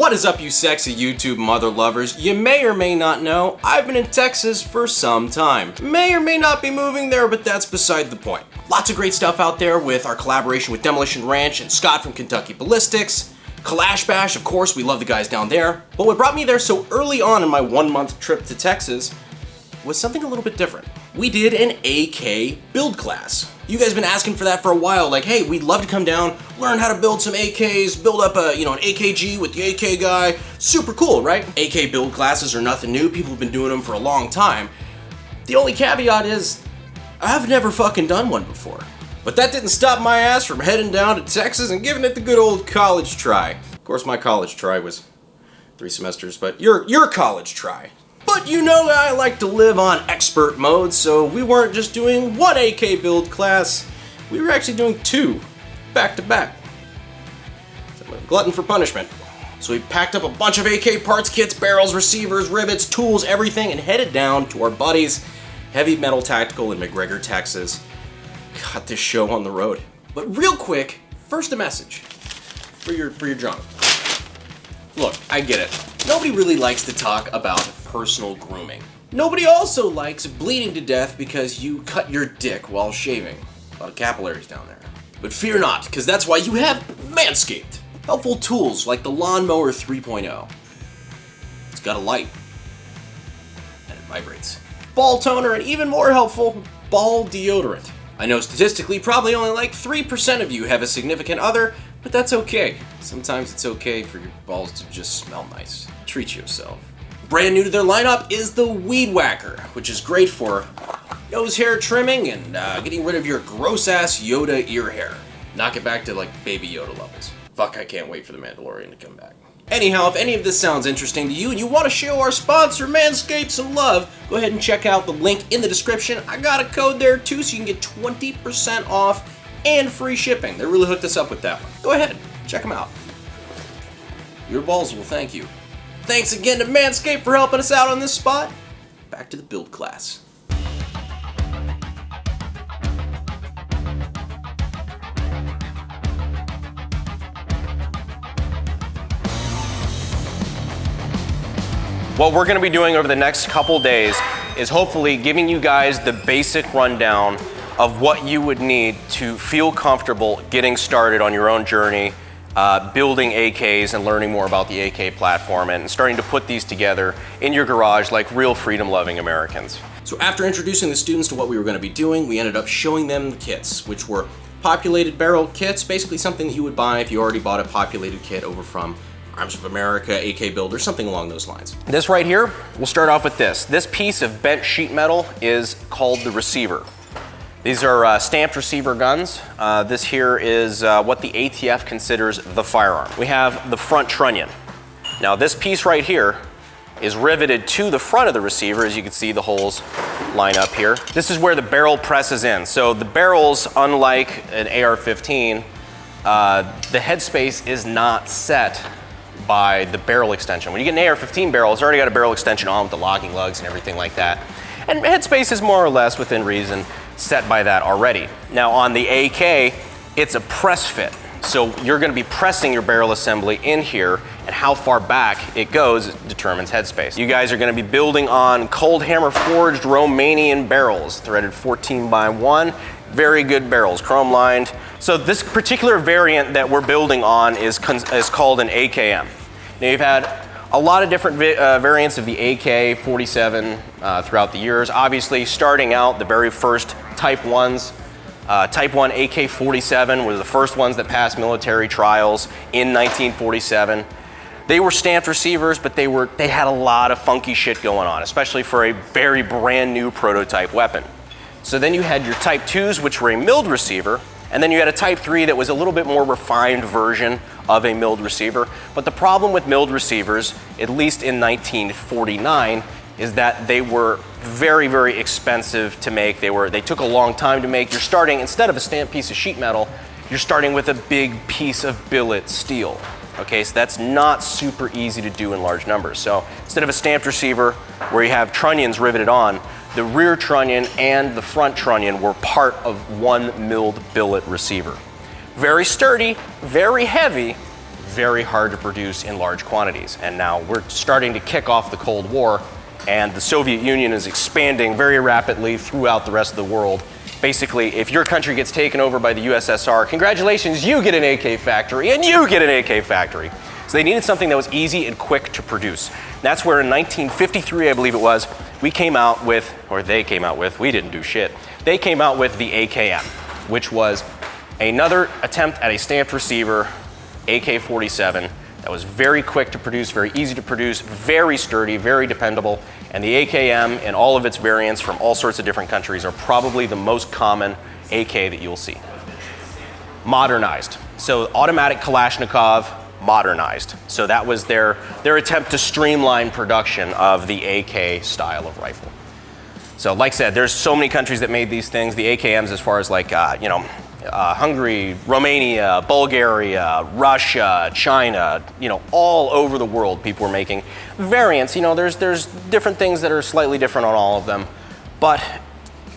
What is up, you sexy YouTube mother lovers? You may or may not know, I've been in Texas for some time. May or may not be moving there, but that's beside the point. Lots of great stuff out there with our collaboration with Demolition Ranch and Scott from Kentucky Ballistics. Kalash Bash, of course, we love the guys down there. But what brought me there so early on in my 1-month trip to Texas was something a little bit different. We did an AK build class. You guys have been asking for that for a while, like, hey, we'd love to come down, learn how to build some AKs, build up an AKG with the AK guy. Super cool, right? AK build classes are nothing new. People have been doing them for a long time. The only caveat is, I've never fucking done one before. But that didn't stop my ass from heading down to Texas and giving it the good old college try. Of course, my college try was 3 semesters, but your college try. But you know I like to live on expert mode, so we weren't just doing one AK build class, we were actually doing 2, back to back. So I'm a glutton for punishment. So we packed up a bunch of AK parts kits, barrels, receivers, rivets, tools, everything, and headed down to our buddies, Heavy Metal Tactical in McGregor, Texas. Got this show on the road. But real quick, first a message for your junk. Look, I get it. Nobody really likes to talk about personal grooming. Nobody also likes bleeding to death because you cut your dick while shaving. A lot of capillaries down there. But fear not, because that's why you have Manscaped. Helpful tools like the Lawnmower 3.0. It's got a light. And it vibrates. Ball toner, and even more helpful, ball deodorant. I know statistically probably only like 3% of you have a significant other, but that's okay. Sometimes it's okay for your balls to just smell nice. Treat yourself. Brand new to their lineup is the Weed Whacker, which is great for nose hair trimming and getting rid of your gross-ass Yoda ear hair. Knock it back to like Baby Yoda levels. Fuck, I can't wait for the Mandalorian to come back. Anyhow, if any of this sounds interesting to you and you want to show our sponsor Manscaped some love, go ahead and check out the link in the description. I got a code there too, so you can get 20% off and free shipping. They really hooked us up with that one. Go ahead, check them out. Your balls will thank you. Thanks again to Manscaped for helping us out on this spot. Back to the build class. What we're going to be doing over the next couple days is hopefully giving you guys the basic rundown of what you would need to feel comfortable getting started on your own journey, building AKs and learning more about the AK platform and starting to put these together in your garage like real freedom-loving Americans. So after introducing the students to what we were going to be doing, we ended up showing them the kits, which were populated barrel kits, basically something that you would buy if you already bought a populated kit over from Arms of America, AK Builder, something along those lines. This right here, we'll start off with this. This piece of bent sheet metal is called the receiver. These are stamped receiver guns. This here is what the ATF considers the firearm. We have the front trunnion. Now this piece right here is riveted to the front of the receiver. As you can see, the holes line up here. This is where the barrel presses in. So the barrels, unlike an AR-15, the headspace is not set by the barrel extension. When you get an AR-15 barrel, it's already got a barrel extension on with the locking lugs and everything like that. And headspace is more or less within reason set by that already. Now on the AK, it's a press fit. So you're gonna be pressing your barrel assembly in here, and how far back it goes determines headspace. You guys are gonna be building on cold hammer forged Romanian barrels, threaded 14x1, very good barrels, chrome lined. So this particular variant that we're building on is called an AKM. Now you've had a lot of different variants of the AK-47 throughout the years. Obviously, starting out, the very first Type 1s, Type 1 AK-47 were the first ones that passed military trials in 1947. They were stamped receivers, but they had a lot of funky shit going on, especially for a very brand new prototype weapon. So then you had your Type 2s, which were a milled receiver, and then you had a Type 3 that was a little bit more refined version of a milled receiver. But the problem with milled receivers, at least in 1949, is that they were very, very expensive to make. They took a long time to make. You're starting, instead of a stamped piece of sheet metal, you're starting with a big piece of billet steel. Okay, so that's not super easy to do in large numbers. So instead of a stamped receiver where you have trunnions riveted on, the rear trunnion and the front trunnion were part of one milled billet receiver. Very sturdy, very heavy, very hard to produce in large quantities. And now we're starting to kick off the Cold War, and the Soviet Union is expanding very rapidly throughout the rest of the world. Basically, if your country gets taken over by the USSR, congratulations, you get an AK factory and you get an AK factory. So they needed something that was easy and quick to produce. That's where in 1953, I believe it was, we came out with, or they came out with, we didn't do shit. They came out with the AKM, which was another attempt at a stamped receiver, AK-47, that was very quick to produce, very easy to produce, very sturdy, very dependable. And the AKM in all of its variants from all sorts of different countries are probably the most common AK that you'll see. Modernized. So automatic Kalashnikov, modernized. So that was their attempt to streamline production of the AK style of rifle. So like I said, there's so many countries that made these things. The AKMs as far as like, Hungary, Romania, Bulgaria, Russia, China, all over the world people were making variants. There's different things that are slightly different on all of them, but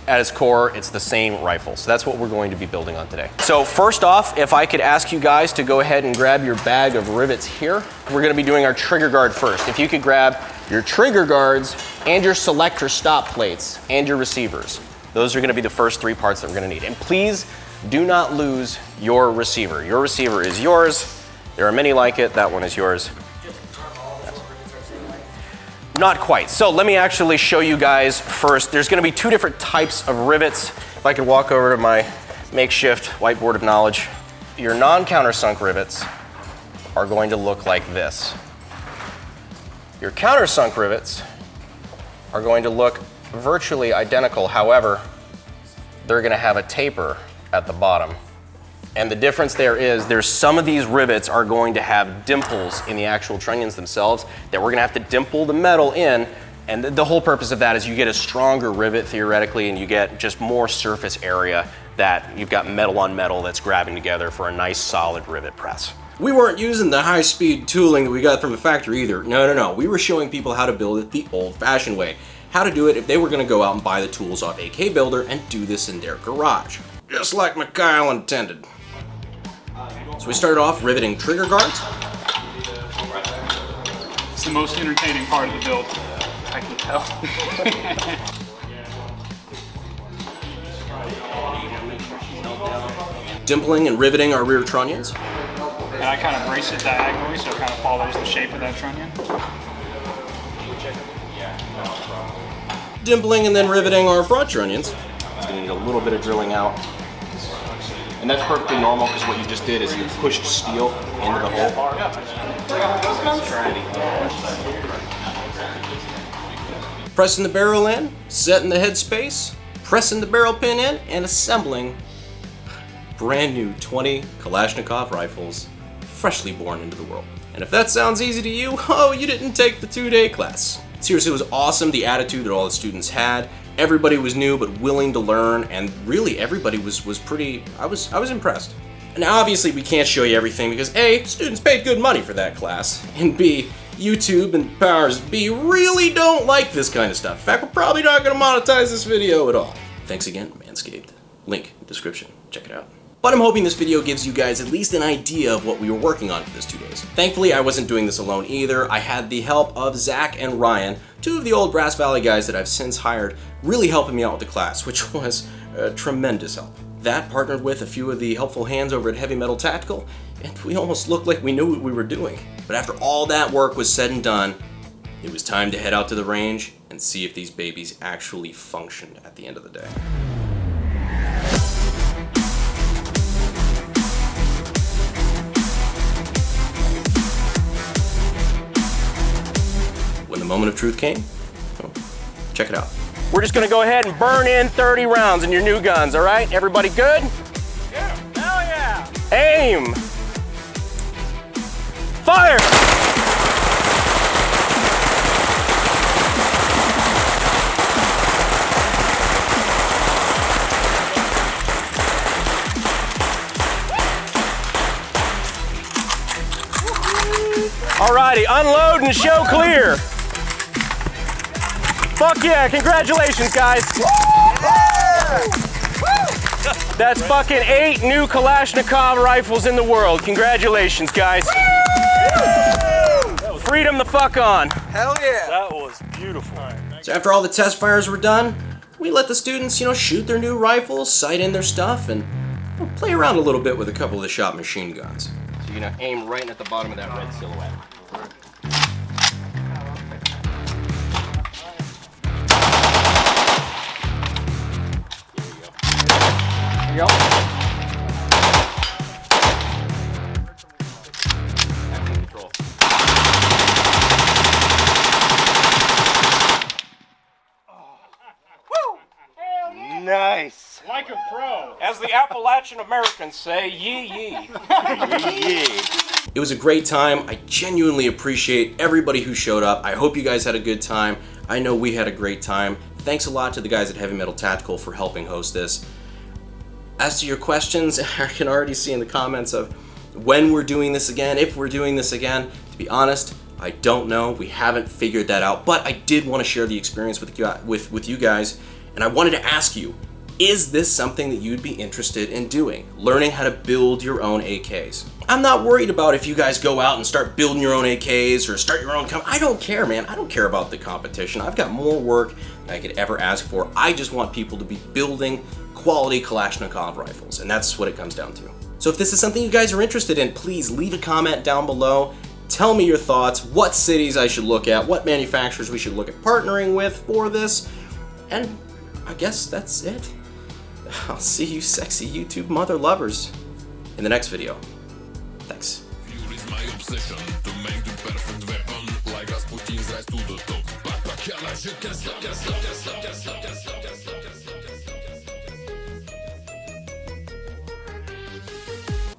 at its core, it's the same rifle. So that's what we're going to be building on today. So first off, if I could ask you guys to go ahead and grab your bag of rivets here. We're gonna be doing our trigger guard first. If you could grab your trigger guards and your selector stop plates and your receivers. Those are gonna be the first three parts that we're gonna need. And please do not lose your receiver. Your receiver is yours. There are many like it. That one is yours. Not quite. So let me actually show you guys first. There's gonna be two different types of rivets. If I could walk over to my makeshift whiteboard of knowledge. Your non-countersunk rivets are going to look like this. Your countersunk rivets are going to look virtually identical. However, they're gonna have a taper at the bottom. And the difference there is there's some of these rivets are going to have dimples in the actual trunnions themselves that we're gonna have to dimple the metal in. And the whole purpose of that is you get a stronger rivet theoretically, and you get just more surface area that you've got metal on metal that's grabbing together for a nice solid rivet press. We weren't using the high-speed tooling that we got from the factory either. No. We were showing people how to build it the old-fashioned way. How to do it if they were gonna go out and buy the tools off AK Builder and do this in their garage. Just like Mikhail intended. So we started off riveting trigger guards. It's the most entertaining part of the build, I can tell. Dimpling and riveting our rear trunnions. And I kind of brace it diagonally so it kind of follows the shape of that trunnion. Dimpling and then riveting our front trunnions. It's gonna need a little bit of drilling out. And that's perfectly normal because what you just did is you pushed steel into the hole. Pressing the barrel in, setting the headspace, pressing the barrel pin in, and assembling brand new 20 Kalashnikov rifles, freshly born into the world. And if that sounds easy to you, oh, you didn't take the 2-day class. Seriously, it was awesome, the attitude that all the students had. Everybody was new but willing to learn, and really everybody was pretty, I was impressed. And obviously we can't show you everything because A, students paid good money for that class, and B, YouTube and powers B really don't like this kind of stuff. In fact, we're probably not gonna monetize this video at all. Thanks again, Manscaped. Link in the description, check it out. But I'm hoping this video gives you guys at least an idea of what we were working on for this 2 days. Thankfully, I wasn't doing this alone either. I had the help of Zach and Ryan, two of the old Brass Valley guys that I've since hired, really helping me out with the class, which was a tremendous help. That partnered with a few of the helpful hands over at Heavy Metal Tactical, and we almost looked like we knew what we were doing. But after all that work was said and done, it was time to head out to the range and see if these babies actually functioned at the end of the day. When the moment of truth came, well, check it out. We're just gonna go ahead and burn in 30 rounds in your new guns, all right? Everybody good? Yeah, hell yeah! Aim! Fire! Alrighty, unload and show clear. Fuck yeah, congratulations guys. That's fucking 8 new Kalashnikov rifles in the world. Congratulations guys. freedom the fuck on. Hell yeah. That was beautiful. So after all the test fires were done, we let the students, shoot their new rifles, sight in their stuff, and play around a little bit with a couple of the shop machine guns. So you're gonna aim right at the bottom of that red silhouette. There you go. Action control. Nice. Like a pro. As the Appalachian Americans say, yee yee. It was a great time. I genuinely appreciate everybody who showed up. I hope you guys had a good time. I know we had a great time. Thanks a lot to the guys at Heavy Metal Tactical for helping host this. As to your questions, I can already see in the comments of when we're doing this again, if we're doing this again. To be honest, I don't know. We haven't figured that out, but I did want to share the experience with you guys, and I wanted to ask you, is this something that you'd be interested in doing? Learning how to build your own AKs. I'm not worried about if you guys go out and start building your own AKs or start your own I don't care, man. I don't care about the competition. I've got more work than I could ever ask for. I just want people to be building quality Kalashnikov rifles, and that's what it comes down to. So if this is something you guys are interested in, please leave a comment down below. Tell me your thoughts, what cities I should look at, what manufacturers we should look at partnering with for this, and I guess that's it. I'll see you sexy YouTube mother lovers in the next video. Thanks. Fuel is my obsession to make the perfect weapon, like Rasputin's rise to the top.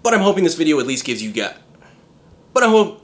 But I'm hoping this video at least gives you but I hope